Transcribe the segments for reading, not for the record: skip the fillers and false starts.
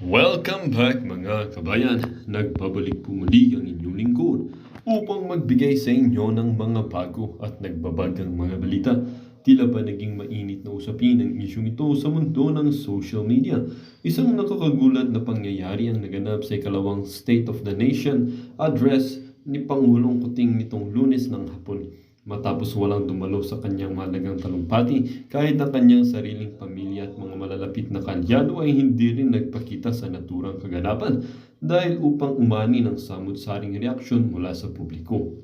Welcome back mga kabayan. Nagbabalik po muli ang inyong lingkod upang magbigay sa inyo ng mga bago at nagbabagang mga balita. Tila ba naging mainit na usapin ang isyong ito sa mundo ng social media? Isang nakakagulat na pangyayari ang naganap sa ikalawang State of the Nation address ni Pangulong Kuting nitong Lunes ng hapon. Matapos walang dumalo sa kanyang mahalagang talumpati, kahit ang kanyang sariling pamilya at mga malalapit na kalyado ay hindi rin nagpakita sa naturang kaganapan dahil upang umani ng samut-saring reaksyon mula sa publiko.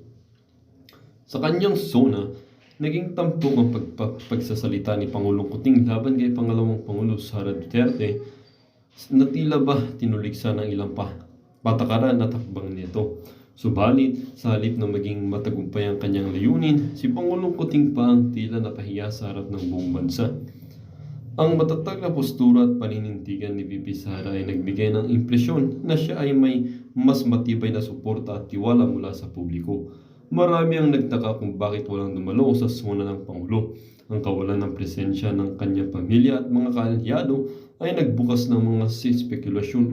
Sa kanyang zona, naging tampok ang pagsasalita ni Pangulong Kuting laban kay pangalawang Pangulo Sara Duterte na tila ba tinuligsa ng ilang patakaran at hakbang nito. Subalit, sa halip na maging matagumpay ang kanyang layunin, si Pangulong Kuting pa ang tila napahiya sa harap ng buong bansa. Ang matatag na postura at paninindigan ni VP Sara ay nagbigay ng impresyon na siya ay may mas matibay na suporta at tiwala mula sa publiko. Marami ang nagtaka kung bakit walang dumalo sa zona ng Pangulo. Ang kawalan ng presensya ng kanyang pamilya at mga kaalyado ay nagbukas ng mga spekulasyon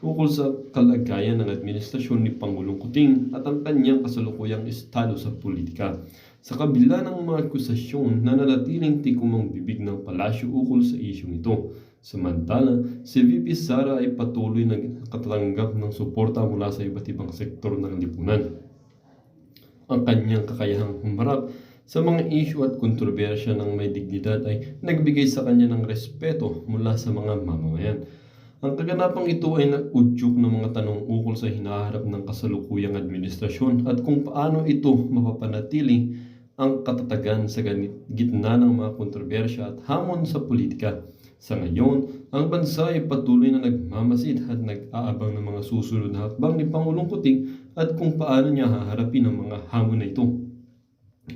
ukol sa kalagayan ng administrasyon ni Pangulong Kuting at ang kanyang kasalukuyang estado sa politika. Sa kabila ng mga akusasyon na nanatiling tikom ang bibig ng palasyo ukol sa isyong ito. Samantala, si VP Sara ay patuloy na nakatanggap ng suporta mula sa iba't ibang sektor ng lipunan. Ang kanyang kakayahang humarap sa mga issue at kontrobersya ng may dignidad ay nagbigay sa kanya ng respeto mula sa mga mamamayan. Ang kaganapang ito ay nag-udyok ng mga tanong ukol sa hinaharap ng kasalukuyang administrasyon at kung paano ito mapapanatili ang katatagan sa gitna ng mga kontrobersya at hamon sa politika. Sa ngayon, ang bansa ay patuloy na nagmamasid at nag-aabang ng mga susunod na hakbang ni Pangulong Kuting at kung paano niya haharapin ang mga hamon na ito.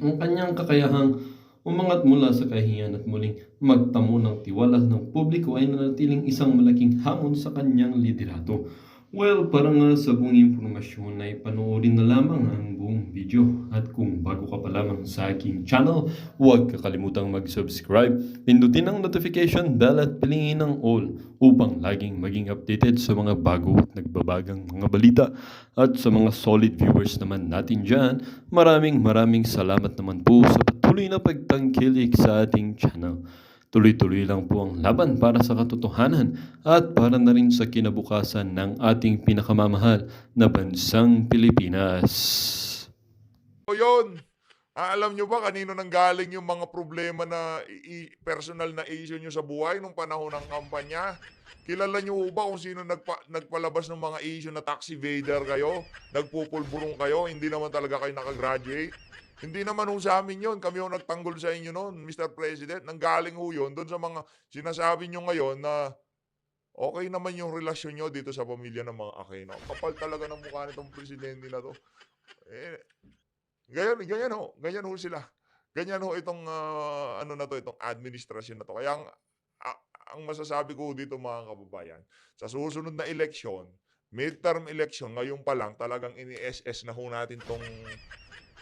Ang kanyang kakayahang umangat mula sa kahihiyan at muling magtamo ng tiwala ng publiko ay nanatiling isang malaking hamon sa kanyang liderato. Well, para nga sa buong impormasyon ay panoorin na lamang ang buong video. At kung bago ka pa lamang sa aking channel, huwag kakalimutang mag-subscribe, pindutin ang notification bell at piliin ang all upang laging maging updated sa mga bago at nagbabagang mga balita. At sa mga solid viewers naman natin dyan, maraming salamat naman po sa patuloy na pagtangkilik sa ating channel. Tuloy-tuloy lang po ang laban para sa katotohanan at para na rin sa kinabukasan ng ating pinakamamahal na bansang Pilipinas. O yun, alam nyo ba kanino nanggaling yung mga problema na personal na issue nyo sa buhay nung panahon ng kampanya? Kilala nyo ba kung sino nagpalabas ng mga issue na tax evader kayo? Nagpupulburong kayo? Hindi naman talaga kayo nakagraduate? Hindi naman ho sa amin yun. Kami ho nagtanggol sa inyo noon, Mr. President. Nanggaling ho yun doon sa mga sinasabi nyo ngayon na okay naman yung relasyon nyo dito sa pamilya ng mga Aquino. Kapal talaga ng mukha nitong presidente na to. Ganyan ho sila. Ganyan ho itong itong administrasyon na to. Kaya ang masasabi ko dito mga kababayan, sa susunod na eleksyon, midterm election, ngayon pa lang talagang ini-SS na ho natin tong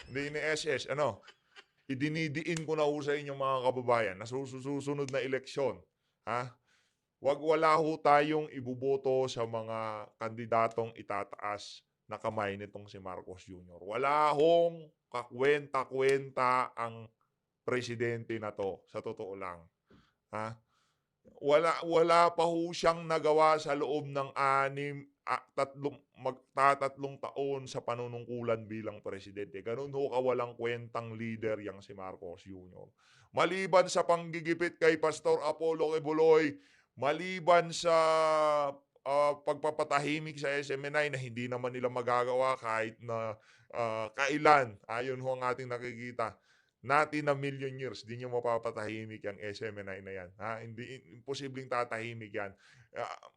hindi ini-SS, idinidiin ko na ho sa inyong mga kababayan na susunod na eleksyon, ha? Wala ho tayong ibuboto sa mga kandidatong itataas na kamay nitong si Marcos Jr. Wala hong kakwenta-kwenta ang presidente na to, sa totoo lang. Ha? Wala pa ho siyang nagawa sa loob ng magtatatlong taon sa panunungkulan bilang presidente. Ganun ho kawalang kwentang leader yang si Marcos Jr. Maliban sa panggigipit kay Pastor Apollo Quiboloy, maliban sa pagpapatahimik sa SMNI na hindi naman nila magagawa kahit na kailan, ayon ho ang ating nakikita, natin na million years, di nyo mapapatahimik yung SMNI na yan. Ha? Imposibleng tatahimik yan.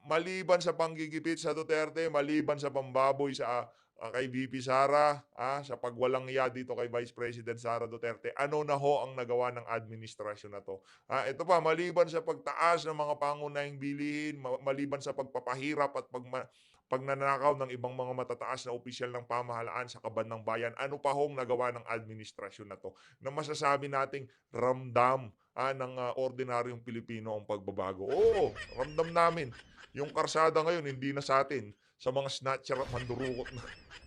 Maliban sa panggigipit sa Duterte, maliban sa pambaboy sa kay VP Sara, sa pagwalang iya dito kay Vice President Sara Duterte, ano na ho ang nagawa ng administrasyon na to? Ito pa, maliban sa pagtaas ng mga pangunahing bilihin, maliban sa pagpapahirap at pagnanakaw ng ibang mga matataas na opisyal ng pamahalaan sa kaban ng bayan, ano pa hong nagawa ng administrasyon na to na masasabi nating ramdam ng ordinaryong Pilipino ang pagbabago? Oo, ramdam namin. Yung karsada ngayon hindi na sa atin, sa mga snatcher at mandurukot na.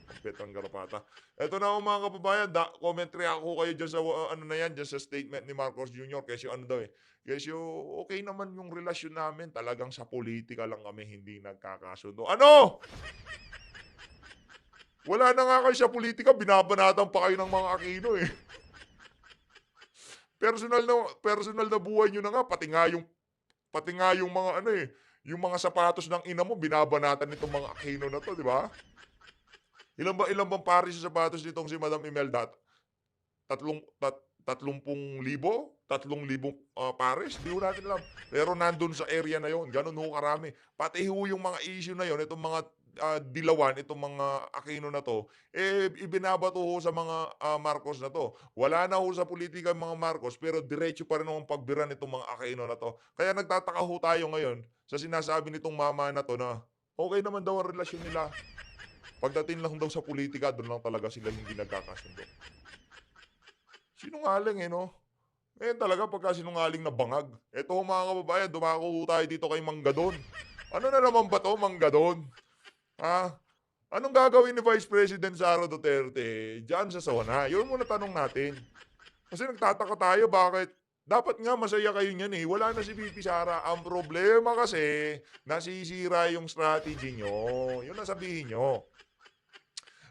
Ang petang garapata. Eto na ho mga kababayan, commentary ako kayo diyan sa ano na yan, diyan sa statement ni Marcos Jr. Kasi ano daw, kasi okey naman yung relasyon namin, talagang sa politika lang kami hindi nagkakasundo. Ano? Wala na nga kayo sa politika, binabanatan pa kayo ng mga Aquino, eh. Personal na buhay niyo na nga, pati nga yung mga ano, eh, yung mga sapatos ng ina mo binabanatan nitong mga Aquino na 'to, 'di ba? Ilan bang pares yung sapatos nitong si Madam Imelda? Tatlong tat 30,000? 3,000, pares? Di ho natin alam. Pero nandun sa area na yon, ganun ho karami. Pati ho yung mga issue na yon, itong mga, dilawan, itong mga Aquino na 'to, eh, ibinabato ho sa mga, Marcos na 'to. Wala na ho sa pulitika ang mga Marcos, pero diretso pa rin ho ang pagbira nitong mga Aquino na 'to. Kaya nagtataka ho tayo ngayon sa sinasabi nitong mama na 'to na okey naman daw ang relasyon nila. Pagdating lang daw sa pulitika, dun lang talaga sila hindi nagkakasundo. Sinungaling, eh, 'no? Ngayon talaga pagka sinungaling na bangag. Eto ho mga kababayan, dumako ho tayo dito kay Manggadon. Ano na naman ba 'to, Manggadon? Ha? Anong gagawin ni Vice President Sara Duterte diyan sa SONA? Yun muna tanong natin. Kasi nagtataka tayo bakit dapat nga masaya kayo niyan, eh, wala na si VP Sara. Ang problema kasi nasisira yung strategy niyo, yun ang sabihin niyo.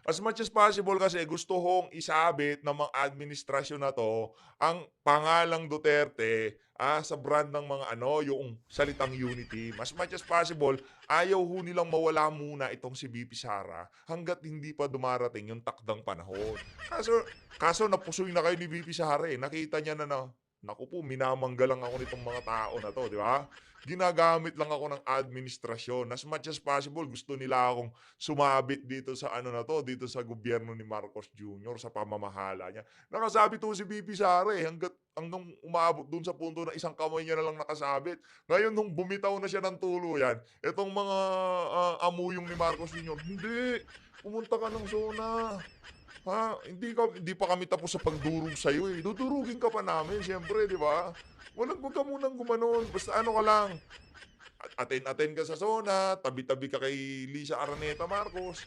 As much as possible kasi gusto kong isabit ng mga administrasyon na 'to ang pangalang Duterte, sa brand ng mga ano, yung salitang unity. As much as possible, ayaw ho nilang mawala muna itong si VP Sara hangga't hindi pa dumarating yung takdang panahon. Kaso kaso napusoy na kayo ni VP Sara, eh, nakita niya na, naku po, minamangga lang ako nitong mga tao na 'to, 'di ba? Ginagamit lang ako ng administrasyon. As much as possible, gusto nila akong sumabit dito sa ano na 'to, dito sa gobyerno ni Marcos Jr., sa pamamahala niya. Nakasabit 'to si VP Sara, eh, hanggang umabot dun sa punto na isang kamay niya na lang nakasabit. Ngayon nung bumitaw na siya ng tuluyan, itong mga, amuyong ni Marcos Jr., "Hindi, pumunta ka ng SONA. Ha, hindi pa kami tapos sa pagdurog sa'yo, eh. Dudurugin ka pa namin siyempre, 'di ba? Wag ka munang gumanon, basta ano ka lang, attend ka sa SONA, tabi-tabi ka kay Lisa Araneta Marcos,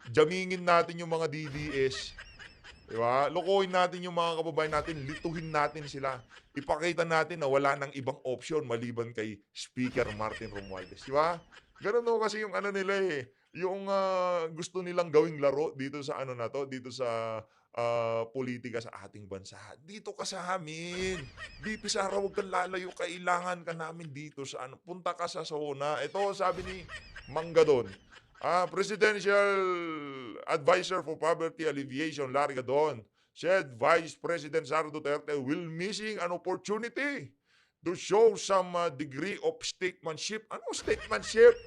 jamingin natin yung mga DDS, 'di ba? Lokohin natin yung mga kababayan natin, lituhin natin sila. Ipakita natin na wala ng ibang option maliban kay Speaker Martin Romualdez, 'di ba? Gano'n ho kasi yung ano nila, eh, yung, gusto nilang gawing laro dito sa ano na 'to, dito sa, pulitika sa ating bansa. "Dito ka sa amin, VP Sara, huwag kang lalayo, kailangan ka namin dito sa ano, punta ka sa SONA." Ito sabi ni Manggadon, Presidential Advisor for Poverty Alleviation Larry Gadon said Vice President Sara Duterte will missing an opportunity to show some, degree of statesmanship. Anong statesmanship?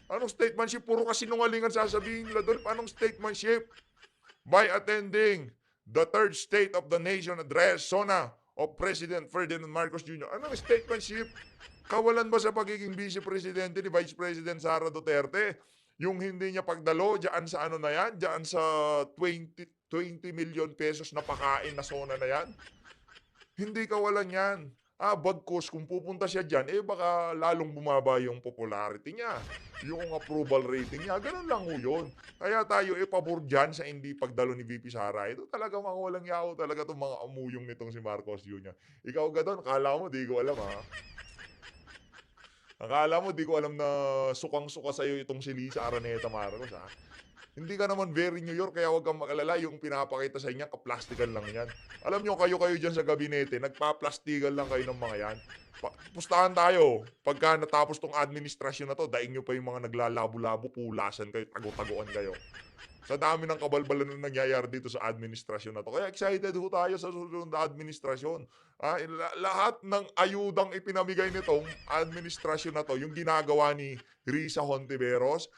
Anong statesmanship? Puro kasinungalingan sasabihin nila do'n. Anong statesmanship? By attending the third State of the Nation Address, SONA, of President Ferdinand Marcos Jr. Anong statesmanship? Kawalan ba sa pagiging Vice Presidente ni Vice President Sara Duterte? Yung hindi niya pagdalo diyan sa ano na yan, diyan sa 20 million pesos na pakain na SONA na yan? Hindi kawalan yan. Bagkus kung pupunta siya diyan, eh, baka lalong bumaba yung popularity niya, yung approval rating niya, gano'n lang ho yun. Kaya tayo, pabor diyan sa hindi pagdalo ni VP Sara. Ito talaga mga walang yaw talaga 'tong mga amuyong nitong si Marcos Jr. Ikaw Gadon, akala mo 'di ko alam, Akala mo 'di ko alam na sukang-suka sa'yo itong si Lisa Araneta Marcos, Hindi ka naman very New York kaya huwag kang mag-alala, yung pinapakita sa inyo kaplastikan lang 'yan. Alam niyo kayo diyan sa gabinete nagpaplastikan lang kayo ng mga 'yan. Pustahan tayo, pagka natapos 'tong administrasyon na 'to, daing niyo pa yung mga naglalabo-labo, pulasan kayo, tago-taguan kayo. Sa dami ng kabalbalan na nangyayari dito sa administrasyon na 'to. Kaya excited ho tayo sa susunod na administrasyon. Lahat ng ayudang ipinamigay nitong administrasyon na 'to, yung ginagawa ni Risa Hontiveros,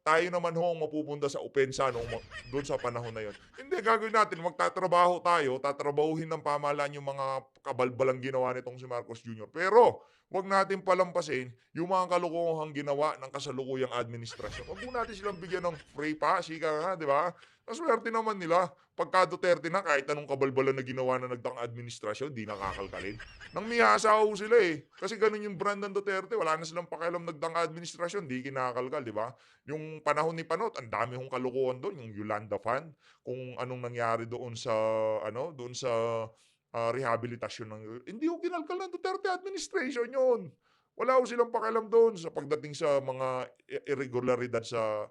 tayo naman ho ang mapupunta sa opensa do'n sa panahon na 'yon. Hindi, gagawin natin, magtatrabaho tayo, tatrabahuhin ng pamahalaan yung mga kabalbalang ginawa nitong si Marcos Jr. Pero wag natin palampasin yung mga kalokohang ginawa ng kasalukuyang administrasyon. Wag mo natin silang bigyan ng free pass, ika nga, di ba? Swerte naman nila. Pagka Duterte na, kahit anong kabalbalan na ginawa na nagdang administrasyon, di nakakalkalin. Nang mihasa ho sila eh. Kasi ganun yung brand ng Duterte. Wala na silang pakialam nagdang administrasyon, di kinakalkal, di ba? Yung panahon ni Panot, ang dami hong kalokohan doon. Yung Yolanda Fund, kung anong nangyari doon sa, doon sa rehabilitasyon ng hindi ko kinalkal ng Duterte administration yun. Wala ko silang pakialam doon sa pagdating sa mga irregularidad sa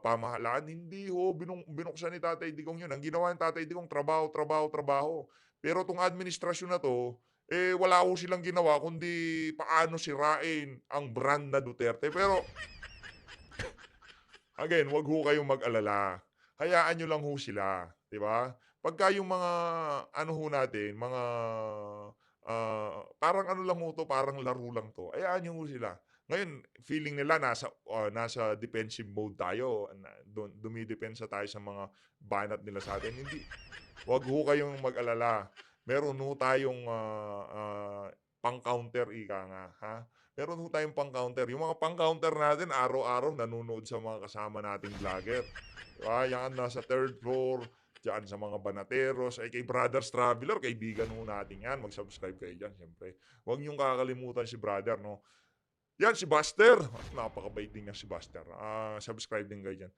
pamahalaan. Hindi ho binuksan ni Tatay Digong yun. Ang ginawa ng Tatay Digong, trabaho, trabaho, trabaho. Pero tong administrasyon na to, wala ho silang ginawa kundi paano sirain ang brand na Duterte. Pero again, wag ho kayong mag-alala. Hayaan nyo lang ho sila, 'di ba? Pagka yung mga ano ho natin, mga parang ano lang ho 'to, parang laro lang 'to. Hayaan nyo ho sila. Ngayon, feeling nila nasa defensive mode tayo, dumidepensa tayo sa mga banat nila sa atin. Hindi. Wag ho kayong mag-alala. Meron ho tayong pang-counter, ika nga, ha? Meron ho tayong pang-counter. Yung mga pang-counter natin, araw-araw nanonood sa mga kasama nating vlogger. Diba? Yan, nasa third floor, dyan sa mga banateros, ay kay Brothers Traveler, kaibigan ho natin yan. Mag-subscribe kayo dyan, siyempre. Huwag niyong kakalimutan si brother, no? Yan, si Buster. Napakabait din niya si Buster. Subscribe din kayo dyan.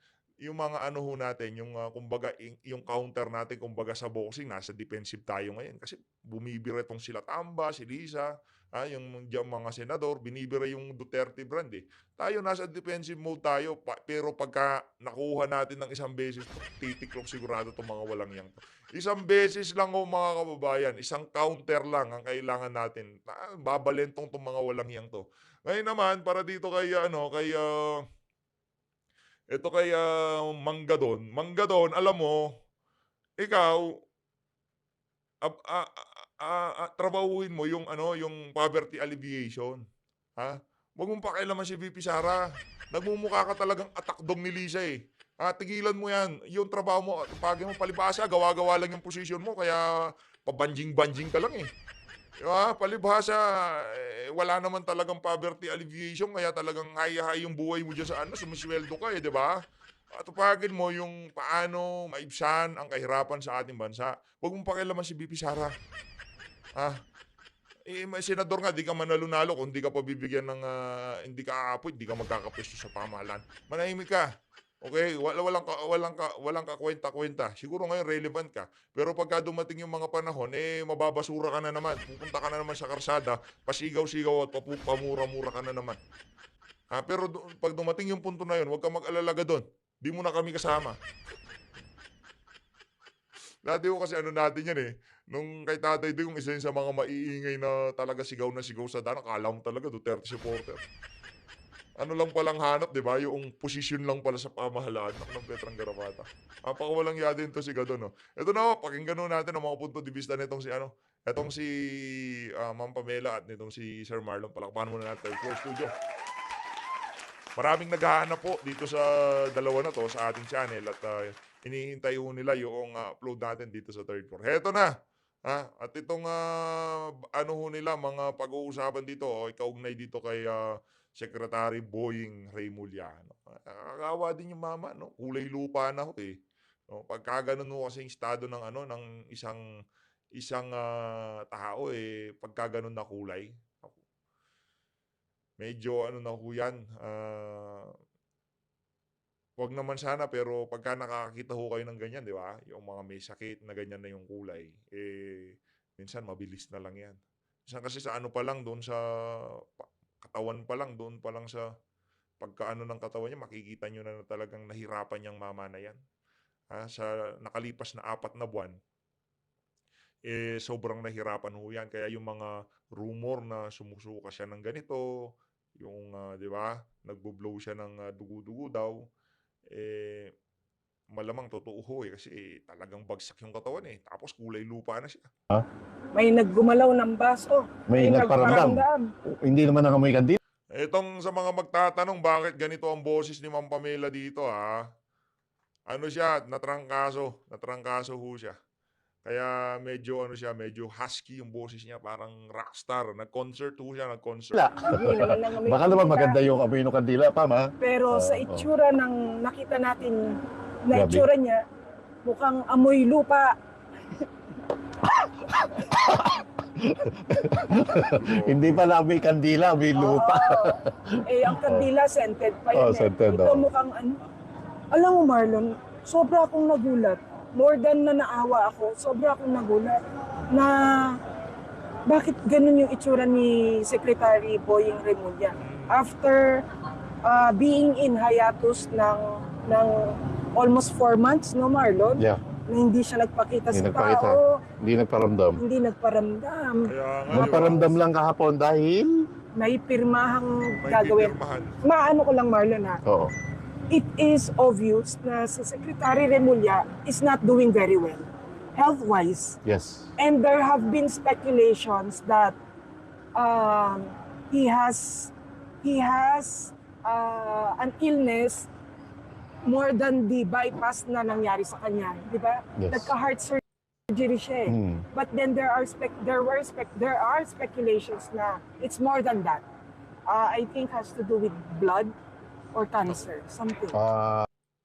Yung mga ano ho natin, yung kumbaga, yung counter natin, kumbaga sa boxing, nasa defensive tayo ngayon. Kasi bumibira itong sila Tamba, si Lisa, yung mga senador, binibira yung Duterte brand eh. Tayo nasa defensive mode tayo, pero pagka nakuha natin ng isang beses, titiklop sigurado itong mga walang yang to. Isang beses lang ho mga kababayan, isang counter lang ang kailangan natin. Babalentong itong mga walang yang to. Ngayon naman, para dito kay, ito kay Manggadon. Manggadon, alam mo, ikaw, trabahuhin mo yung yung poverty alleviation. Ha? Huwag mong pakialaman si VP Sara. Nagmumukha ka talagang atakdong ni Lisa eh. Tigilan mo yan. Yung trabaho mo, pagi mo palibasa, gawa-gawa lang yung position mo, kaya pabanjing-banjing ka lang eh. Diba? Palibhasa, wala naman talagang poverty alleviation, kaya talagang haya-hay yung buhay mo dyan sa sumisweldo ka eh, di ba? At tupagin mo yung paano maibsan ang kahirapan sa ating bansa. Huwag mong pakialaman si VP Sara. May senador nga, di ka manalo-nalo kung di ka pabibigyan ng, hindi ka aapoy, di ka magkakapwesto sa pamahalaan. Manahimik ka. Okay, walang kakwenta-kwenta. Siguro ngayon relevant ka. Pero pagka dumating yung mga panahon, mababasura ka na naman. Pupunta ka na naman sa karsada, pasigaw-sigaw at pamura-mura ka na naman. Pero pag dumating yung punto na yun, huwag ka mag-alalaga doon. Di mo na kami kasama. Dati ko kasi natin yan eh. Nung kay Tatay Digong, isa yun sa mga maiingay na talaga sigaw na sigaw sa daan. Akala mo talaga Duterte supporter. Ano lang palang hanap, di ba? Yung position lang pala sa pamahalaan ng Veterang Garapata. Napakawalang yada din to si Gadon, no? Ito na, pakinggan natin ang mga punto de vista nitong si etong si Ma'am Pamela at nitong si Sir Marlon. Palakpakan muna natin sa studio. Maraming naghahanap po dito sa dalawa na to sa ating channel at hinihintay ho nila yung upload natin dito sa third floor. Heto na. At itong ano ho nila, mga pag-uusapan dito, ikaugnay dito kay Secretary Boying Reymuliano. Nakakawa din yung mama, no? Kulay lupa na ho eh. No? Pagka ganun ho kasi yung estado ng ng isang tao pagka ganun na kulay. Medyo na ho yan. Wag naman sana, pero pagka nakakita ho kayo ng ganyan, di ba? Yung mga may sakit na ganyan na yung kulay, minsan mabilis na lang yan. Minsan kasi sa pa lang, doon sa katawan pa lang, doon pa lang sa pagkaano ng katawan niya, makikita nyo na talagang nahirapan niyang mama na yan. Sa nakalipas na 4 na buwan, sobrang nahirapan ho yan. Kaya yung mga rumor na sumusuka siya ng ganito, yung, di ba, nagbo-blow siya ng dugo-dugo daw, malamang totoo ho kasi talagang bagsak yung katawan tapos kulay lupa na siya. May naggumalaw ng baso. May nagparamdam. Hindi naman nangamoy kandila. Itong sa mga magtatanong bakit ganito ang boses ni Ma'am Pamela dito ano siya, natrangkaso ho siya. Kaya medyo ano siya, medyo husky yung boses niya, parang rockstar. Nag-concert ho siya, nag-concert. Kandila. Hindi naman ng amoy Baka naman kandila. maganda yung amoy ng kandila, Pam, ha? Pero sa Oo. itsura ng nakita natin na Grabe. itsura niya, mukhang amoy lupa. Hindi pala amoy kandila, amoy lupa. Oo. Eh, ang kandila scented pa yun. Oh, scented, Ito oo. mukhang ano. Alam mo, Marlon, sobra akong nagulat. More than na naawa ako, sobra akong nagulat na bakit ganun yung itsura ni Secretary Boying Remulla. After being in hiatus ng almost 4 months, no, Marlon? Yeah, Na hindi siya nagpakita Hindi sa nagpakita. tao, hindi nagparamdam. hindi nagparamdam. Kaya nga, Nagparamdam lang kahapon dahil... May pirmahang may gagawin. pipirmahan. Maano ko lang, Marlon, ha? Oo. It is obvious na si Secretary Remulla is not doing very well, health-wise. Yes. And there have been speculations that he has an illness more than the bypass na nangyari sa kanya, di ba? Yes. Nagka-heart surgery siya eh. Hmm. But then there are speculations na it's more than that. I think has to do with blood or cancer, something.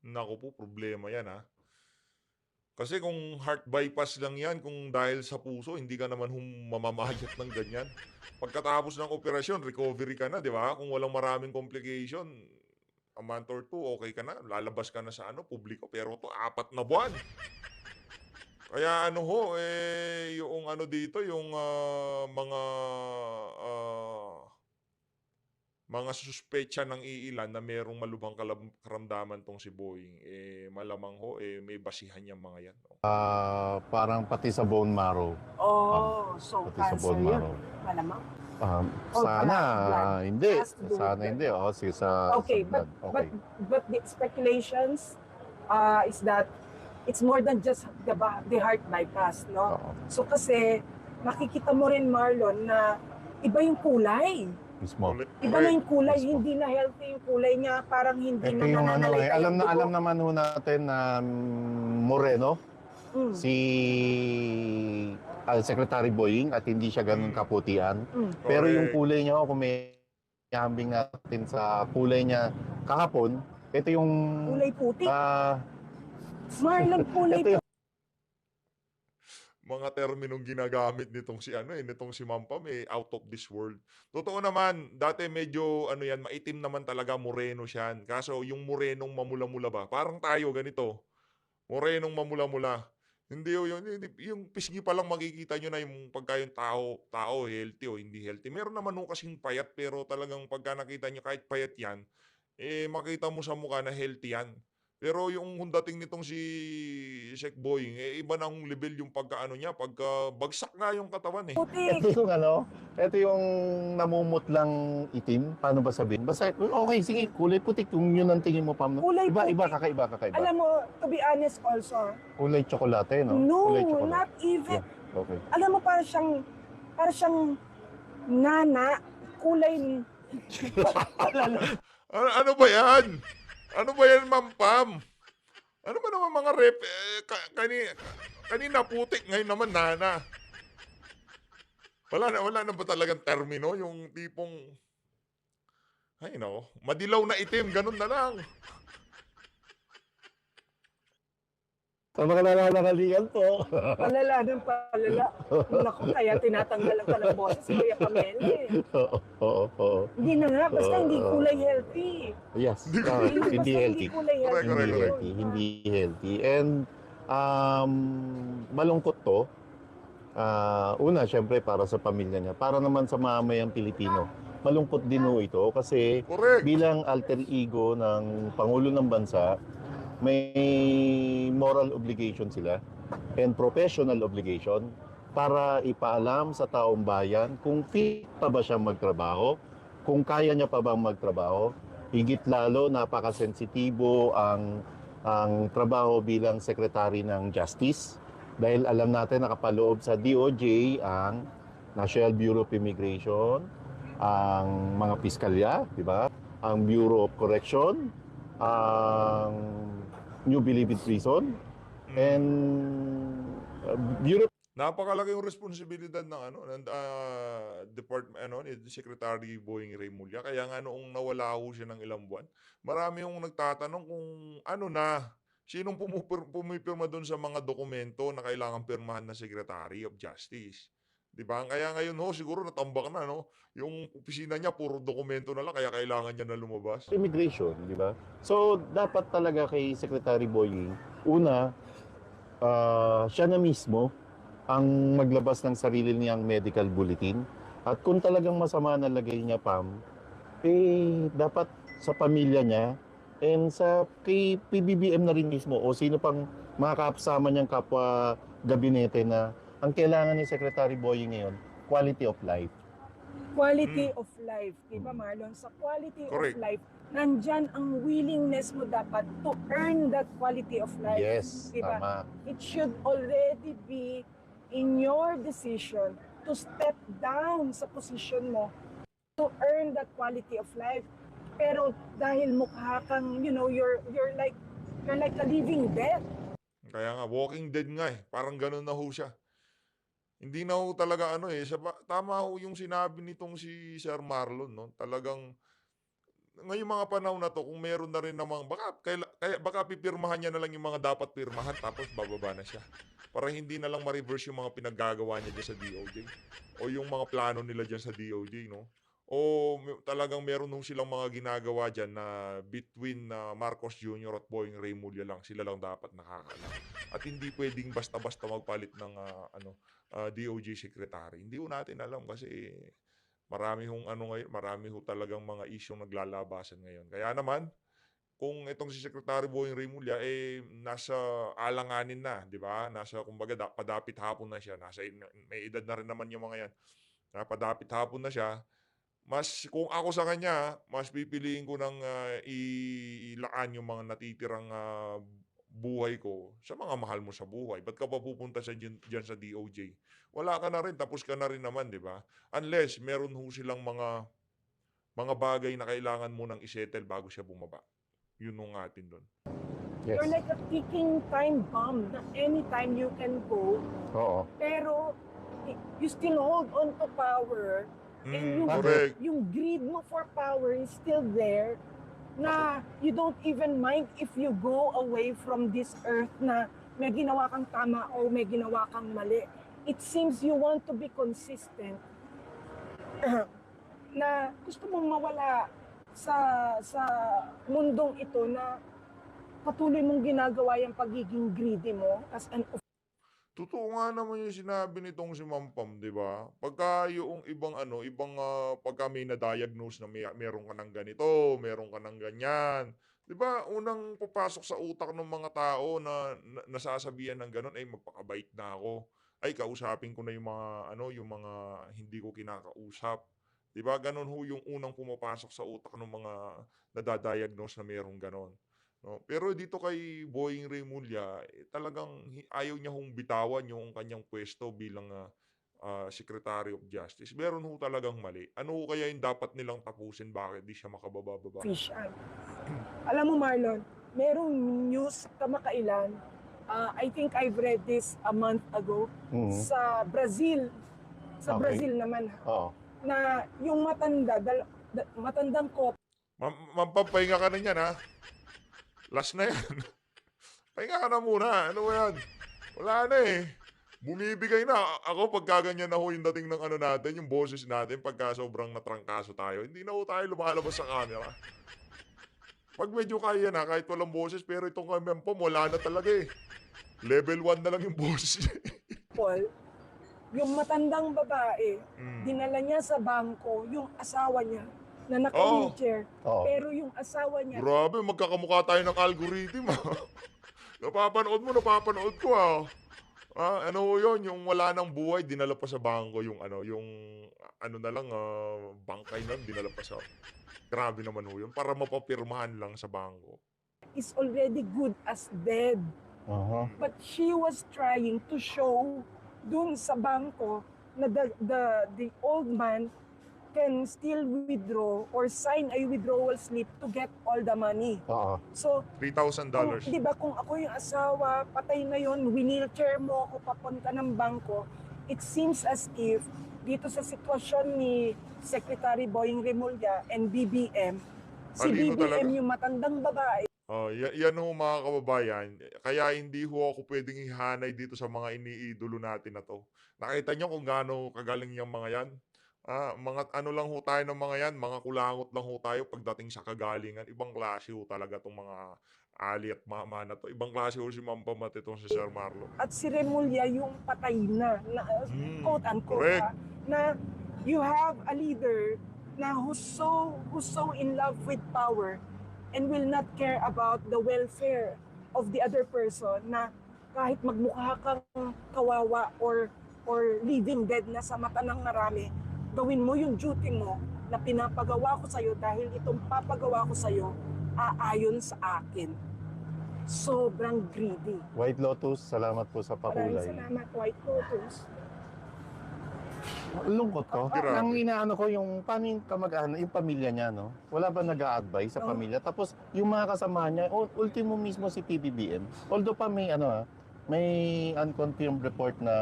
Naku po, problema yan ha. Kasi kung heart bypass lang yan, kung dahil sa puso, hindi ka naman mamamayat ng ganyan. Pagkatapos ng operasyon, recovery ka na, di ba? Kung walang maraming complication, a month or 2, okay ka na. Lalabas ka na sa publiko. Pero to 4 na buwan. Kaya ano ho, yung ano dito, yung mga suspetsya ng iilan na merong malubhang karamdaman tong si Boying, malamang ho, may basihan yung mga yan. No? Parang pati sa bone marrow. Oh, so Pati sa cancer bone yun. marrow. Malamang. Sana, blood. hindi. Has to do with Sana blood. hindi. Oh, sige, sa Okay, blood. Okay. but the speculations is that it's more than just the heart bypass, no? Oo. So kasi makikita mo rin, Marlon, na iba yung kulay. Mismo. Iba na yung kulay, Mismo. hindi na healthy yung kulay niya, parang hindi Ito na yung ano nananalita alam yung na dugo. alam naman ho natin na Moreno, Mm, si Secretary Boying at hindi siya ganun kaputian. mm. Pero yung Correct. kulay niya, kung may hambing natin sa kulay niya kahapon, ito yung Kulay puti. Marlon, kulay ito yung Mga terminong ginagamit nitong si Ma'am Pam, out of this world. Totoo naman, dati medyo yan, maitim naman talaga, moreno siyan. Kaso yung morenong mamula-mula ba, parang tayo ganito. Morenong mamula-mula. Hindi yung pisngi pa lang makikita nyo na yung pagka yung tao healthy o hindi healthy. Meron naman kasing payat, pero talagang pagka nakita nyo kahit payat yan, makita mo sa mukha na healthy yan. Pero yung dating nitong si Sec Boying, iba na ang level yung pagka niya, pagka bagsak nga yung katawan eh. puti. ito yung namumutlang itim. Paano ba sabihin? Basta, okay, sige, kulay putik. Kung yun ang tingin mo, Pam. Kulay Iba, putik. kakaiba. Alam mo, to be honest also, Kulay tsokolate, no? no, Kulay tsokolate. not even. Yeah, okay. Alam mo, para siyang nana, kulay. Ano ba yan? Ano ba yan, Ma'am Pam? Ano ba naman mga rep? Kanina putik, ngayon naman nana. Wala na ba talagang termino? Yung tipong, madilaw na itim, ganun na lang. Sa mga nananangalian po. Palala ng palala. Naku, kaya tinatanggalan ka ng boses, Kuya Pamela. Oo. Hindi na nga, basta hindi kulay healthy. Yes. Basta Hindi healthy. Hindi kulay healthy. Correct. Hindi healthy. And malungkot to. Una, syempre, para sa pamilya niya. Para naman sa mamayang Pilipino. Malungkot din ho ito kasi Correct. bilang alter ego ng Pangulo ng Bansa, may moral obligation sila and professional obligation para ipaalam sa taong bayan kung fit pa ba siya magtrabaho, kung kaya niya pa bang magtrabaho. Higit lalo, napakasensitibo ang trabaho bilang Secretary ng Justice dahil alam natin nakapaloob sa DOJ ang National Bureau of Immigration, ang mga piskalya, di ba? Ang Bureau of Correction, ang New Bilibid Prison, and Bureau Napakalaki yung responsibilidad ng department ni Secretary Boying Remulla. Kaya nga noong nawala ho siya ng ilang buwan, marami yung nagtatanong kung sinong pumipirma doon sa mga dokumento na kailangan pirmahan ng Secretary of Justice. 'Di ba? Kaya ngayon siguro natambak na yung opisina niya puro dokumento na lang kaya kailangan niya na lumabas. Immigration, di ba? So, dapat talaga kay Secretary Boying, una, siya na mismo ang maglabas ng sarili niyang medical bulletin. At kung talagang masama na lagay niya, Pam, dapat sa pamilya niya and kay PBBM na rin mismo o sino pang mga kasama niyang kapwa gabinete na ang kailangan ni Secretary Boying ngayon, quality of life. Quality of life, di ba Marlon? Sa quality Correct. of life, nandyan ang willingness mo dapat to earn that quality of life. Yes, Di ba? tama. It should already be in your decision to step down sa position mo to earn that quality of life. Pero dahil mukha kang, you're like a living dead. Kaya nga, Walking Dead nga Parang ganun na ho siya. Hindi na ho talaga tama ho yung sinabi nitong si Sir Marlon, no? Talagang, ngayong mga panahon na to, kung meron na rin namang, baka pipirmahan niya na lang yung mga dapat pirmahan tapos bababa na siya. Para hindi na lang ma-reverse yung mga pinaggagawa niya dyan sa DOJ. O yung mga plano nila dyan sa DOJ, no? O talagang meron nung silang mga ginagawa dyan na between Marcos Jr. at Boying Remulla lang. Sila lang dapat nakakaalam. At hindi pwedeng basta-basta magpalit ng DOJ secretary. Hindi ko natin alam kasi marami ngayon, marami talagang mga isyong naglalabasan ngayon. Kaya naman, kung itong si Secretary Boying Remulla nasa alanganin na, 'di ba? Nasa kumbaga padapit hapon na siya. May edad na rin naman yung mga 'yan. Padapit hapon na siya. Kung ako sa kanya, mas pipiliin ko ng ilaan yung mga natitirang buhay ko sa mga mahal mo sa buhay. Ba't ka pa pupunta dyan sa DOJ? Wala ka na rin, tapos ka na rin naman, di ba? Unless meron ho silang mga bagay na kailangan mo nang isettle bago siya bumaba. Yun ang atin doon. Yes. You're like a ticking time bomb na anytime you can go. Oo. Pero you still hold on to power. And Correct. yung greed mo for power is still there, na you don't even mind if you go away from this earth na may ginawa kang tama o may ginawa kang mali. It seems you want to be consistent na gusto mong mawala sa mundong ito na patuloy mong ginagawa yung pagiging greedy mo as an Totoo nga naman yung sinabi nitong si Ma'am Pam, 'di ba? Pagka yung pagka may na-diagnose na meron ka ng ganito, meron ka ng ganyan. 'Di ba? Unang papasok sa utak ng mga tao na nasasabihan ng ganun ay magpakabait na ako. Ay kausapin ko na yung mga hindi ko kinakausap. 'Di ba? Ganun ho yung unang pumapasok sa utak ng mga nadadiagnose na merong ganun. No? Pero dito kay Boying Remulla, talagang ayaw niya hong bitawan yung kanyang pwesto bilang Secretary of Justice. Meron ho talagang mali. Ano ho kaya yung dapat nilang tapusin? Bakit di siya makababa-baba? official. Alam mo Marlon, merong news kamakailan, I think I've read this a month ago, Mhm. sa Brazil. Sa Okay. Brazil naman, Oo. na yung matandang couple, Ma'am Pam, pahinga ka na yan, ha? Last na yan. Pahinga ka na muna. Ano ba yan? Wala na Bumibigay na. Ako, pagka ganyan na ho yung dating ng natin, yung boses natin, pagka sobrang natrangkaso tayo, hindi na ho tayo lumalabas sa camera. Pag medyo kaya na, kahit walang boses, pero itong Ma'am Pam, wala na talaga Level 1 na lang yung boses niya. yung matandang babae, dinala niya sa bangko yung asawa niya na naka-wheelchair. Oo. Pero yung asawa niya, Grabe, magkakamukha tayo ng algorithm, Napapanood ko, ano ho yun, yung wala ng buhay, dinala pa sa bangko yung bangkay na, dinala pa sa... Grabe naman ho yun, para mapapirmahan lang sa bangko. is already good as dead. Aha. But she was trying to show dun sa bangko na the old man can still withdraw or sign a withdrawal slip to get all the money. Oo. So, $3,000. di ba kung ako yung asawa, patay na yon, winilchair mo ako papunta ng bangko, it seems as if dito sa sitwasyon ni Secretary Boying Remulla and BBM, si Talino BBM talaga. yung matandang babae, Yan ho mga kababayan. Kaya hindi ho ako pwedeng ihanay dito sa mga iniidolo natin na to. Nakita nyo kung gaano kagaling yung mga yan? Mga ano lang ho tayo ng mga yan, mga kulangot lang ho tayo pagdating sa kagalingan. Ibang klase ho talaga itong mga ali at mama na to. Ibang klase ho si Ma'am Pamat itong si Sir Marlon. at si Remulla yung patay na quote unquote, correct. na you have a leader na who's so in love with power and will not care about the welfare of the other person, na kahit magmukha kang kawawa or living dead na sa mata ng marami, gawin mo yung duty mo na pinapagawa ko sa'yo dahil itong papagawa ko sa'yo aayon sa akin. Sobrang greedy. White Lotus, salamat po sa Maraming pakulay. salamat, White Lotus. Ang lungkot ko. Grabe. Ang inaano ko yung paano yung kamag-anak, yung pamilya niya, no? Wala ba nag-a-advise sa Oo. pamilya? Tapos yung mga kasama niya, ultimo mismo si PBBM. Although pa may may unconfirmed report na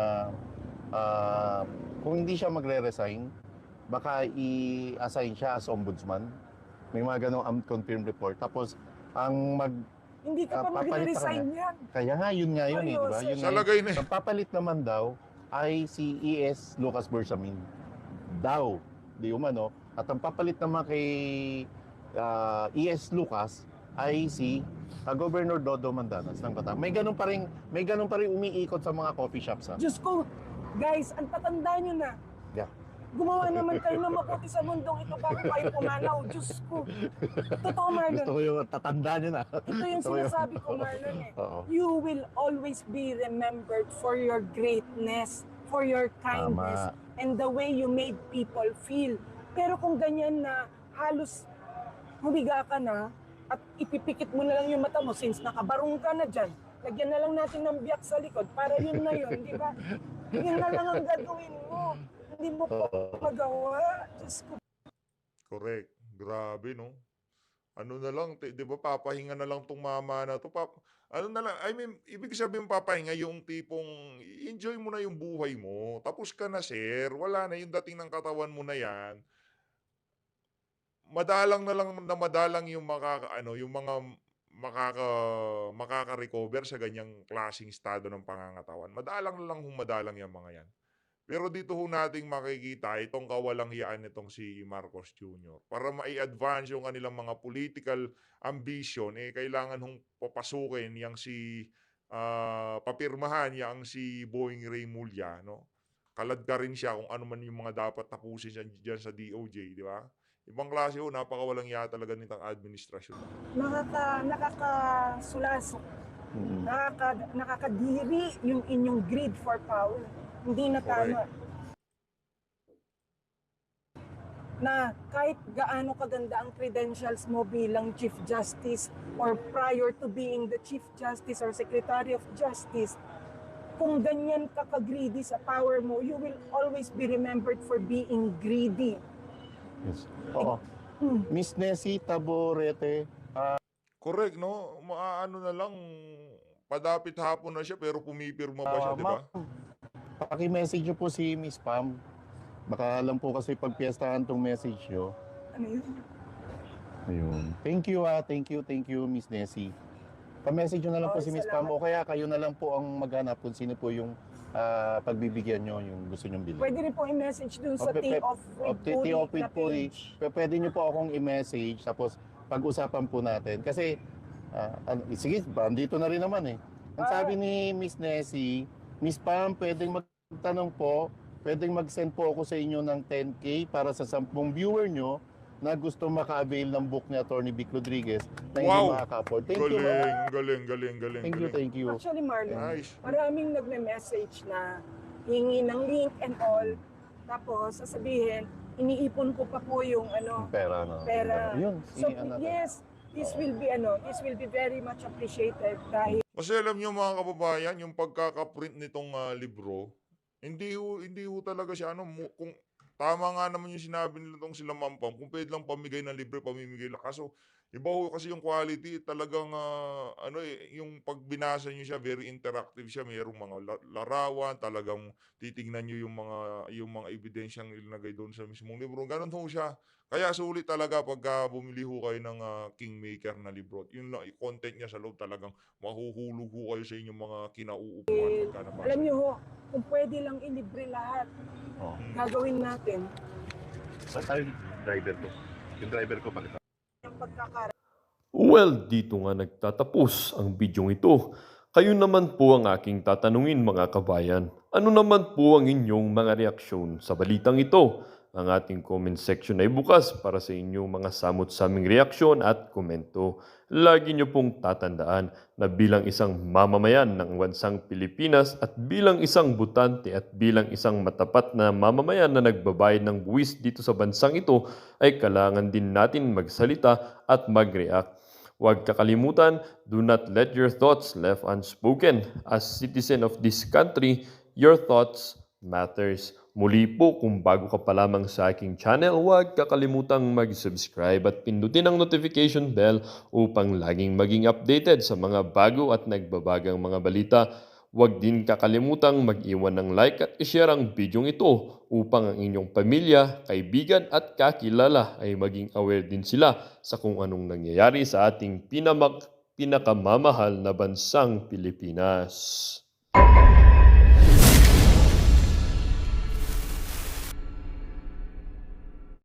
kung hindi siya magre-resign, baka i-assign siya as ombudsman. May mga ganong unconfirmed report. Tapos ang Hindi ka pa papalit pa magre-resign yan. kaya nga yun nga yun, eh, di ba? Ayos, Yun Sa nga yun. lagay na Ang papalit naman daw ay si ES Lucas Bersamin. Daw, di umano. At ang papalit naman kay ES Lucas ay si Governor Dodo Mandanas ng Batangas. May ganun pa rin umiikot sa mga coffee shops. Ha? Diyos ko, guys, ang tatanda nyo na. Yeah. Gumawa naman kayo ng mabuti sa mundong ito bago kayo pumanaw. Diyos ko. Totoo, Marlon. Gusto ko yung tatanda nyo na. Ito yung Gusto ko yung- sinasabi ko, Marlon, eh. Oo. You will always be remembered for your greatness, for your kindness, Tama. and the way you made people feel. Pero kung ganyan na halos humiga ka na at ipipikit mo na lang yung mata mo since nakabarong ka na dyan, lagyan na lang natin ng biyak sa likod para yun na yun, di ba? Yun na lang ang gagawin mo. Hindi mo po magawa. Diyos ko. Correct. Grabe, no? Ano na lang, di ba, papahinga na lang tong mama na to. Ano na lang, I mean, ibig sabihin papahinga yung tipong, enjoy mo na yung buhay mo. Tapos ka na, sir. Wala na yung dating ng katawan mo na yan. Madalang na lang na madalang yung yung mga makaka-recover sa ganyang klaseng estado ng pangangatawan. Madalang na lang madalang yung mga yan. Pero dito ho nating makikita itong kawalanghiyaan nitong si Marcos Jr. Para mai-advance yung kanilang mga political ambition, kailangan hong papasukin yang papirmahan yang si Boying Remulla, no? Kalad ka rin siya kung ano man yung mga dapat tapusin dyan sa DOJ, di ba? Ibang klase ho, napakawalanghiyaan talaga nitong administrasyon. Nakakasulasok. Mm. Nakakadiri yung inyong greed for power. Hindi na tama. Na kahit gaano kaganda ang credentials mo bilang Chief Justice or prior to being the Chief Justice or Secretary of Justice, kung ganyan ka ka-greedy sa power mo, you will always be remembered for being greedy. Yes. Oo. Hmm. Miss Nessie Taborete, Correct, no? Maano na lang, padapit hapon na siya pero pumipirma pa siya, di ba? paki-message niyo po si Miss Pam. Baka alam po kasi pagpiestahan tong message niyo. Ano yun? Ayun. Thank you, Miss Nessie. Pa-message nyo na lang po si Miss Pam salamat. o kaya kayo na lang po ang maghanap kung sino po yung pagbibigyan nyo, yung gusto nyong bilhin. Pwede rin pong i-message dun sa T-Off with T-Off Puri with na Puri. page. Pwede nyo po akong i-message tapos pag-usapan po natin. Kasi, sige, andito na rin naman eh. Ang sabi ni Miss Nessie, Miss Pam, pwedeng magtanong po, pwedeng mag-send po ako sa inyo ng 10K para sa 10 viewer nyo na gusto maka-avail ng book ni Atty. Vic Rodriguez na hindi Wow! makaka-afford. Thank you, ma'am. Galing. Thank you. Actually, Marlon, Nice. maraming nagme-message na hingi ng link and all. Tapos, sasabihin, iniipon ko pa po yung Pera, no? pera. Yun, So, ano, yes, this will be very much appreciated dahil Kasi alam nyo mga kababayan, yung pagkakaprint nitong libro, hindi ho talaga siya kung tama nga naman yung sinabi nila tong sila Mampam, kung puwede lang pamigay ng libre, pamimigay lang. Kaso iba ho kasi yung quality, talagang, ano, yung 'pag binasa niyo siya very interactive siya, mayroong mga larawan, talagang titignan niyo yung mga ebidensyang ilalagay do'n sa mismong libro, gano'n ho siya. Kaya sulit talaga pagka bumili ho kayo ng, Kingmaker na libro at yun lang, yung content niya sa loob talagang mahuhulog ho kayo sa inyong mga kinauupuan pagka nabasa Alam niyo niyo. ho, kung pwede lang ilibre lahat, Oh. gagawin natin. Saan tayo driver ko? Yung driver ko pala. Yung pagkaka Well, dito nga nagtatapos ang bidyong ito. Kayo naman po ang aking tatanungin mga kabayan. Ano naman po ang inyong mga reaksyon sa balitang ito? Ang ating comment section ay bukas para sa inyong mga samot-saming reaksyon at komento. Lagi niyo pong tatandaan na bilang isang mamamayan ng bansang Pilipinas at bilang isang butante at bilang isang matapat na mamamayan na nagbabayad ng buwis dito sa bansang ito ay kailangan din natin magsalita at mag-react. Huwag kakalimutan, do not let your thoughts left unspoken. As citizen of this country, your thoughts matters. Muli po, kung bago ka pa lamang sa aking channel, huwag kakalimutang mag-subscribe at pindutin ang notification bell upang laging maging updated sa mga bago at nagbabagang mga balita. Huwag din kakalimutang mag-iwan ng like at i-share ang bidyong ito upang ang inyong pamilya, kaibigan at kakilala ay maging aware din sila sa kung anong nangyayari sa ating pinakamamahal na bansang Pilipinas.